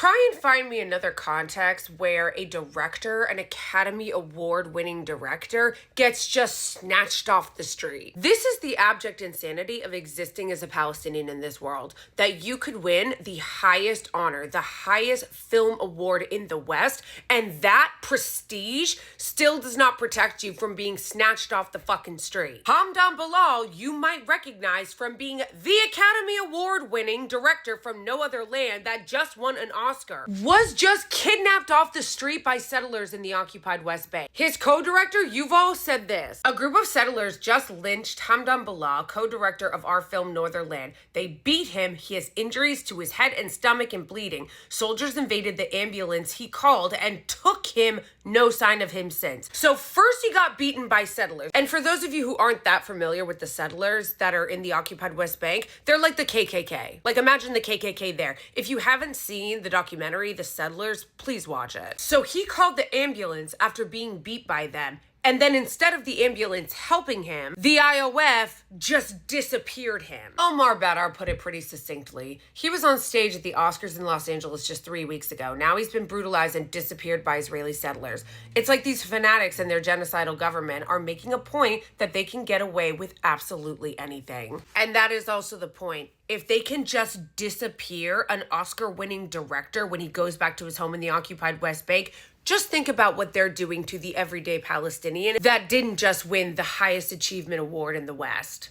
Try and find me another context where a director, an Academy Award-winning director, gets just snatched off the street. This is the abject insanity of existing as a Palestinian in this world, that you could win the highest honor, the highest film award in the West, and that prestige still does not protect you from being snatched off the fucking street. Hamdan Ballal, you might recognize from being the Academy Award-winning director from no other land that just won an Oscar, was just kidnapped off the street by settlers in the occupied West Bank. His co-director, Yuval, said this: "A group of settlers just lynched Hamdan Ballal, co-director of our film Northern. They beat him. He has injuries to his head and stomach and bleeding. Soldiers invaded the ambulance he called and took him. No sign of him since." So first he got beaten by settlers. And for those of you who aren't that familiar with the settlers that are in the occupied West Bank, they're like the KKK. Like, imagine the KKK there. If you haven't seen the documentary, The Settlers, please watch it. So he called the ambulance after being beat by them. And then instead of the ambulance helping him, the IOF just disappeared him. Omar Badar put it pretty succinctly. He was on stage at the Oscars in Los Angeles just 3 weeks ago. Now he's been brutalized and disappeared by Israeli settlers. It's like these fanatics and their genocidal government are making a point that they can get away with absolutely anything. And that is also the point. If they can just disappear an Oscar-winning director when he goes back to his home in the occupied West Bank, just think about what they're doing to the everyday Palestinian that didn't just win the highest achievement award in the West.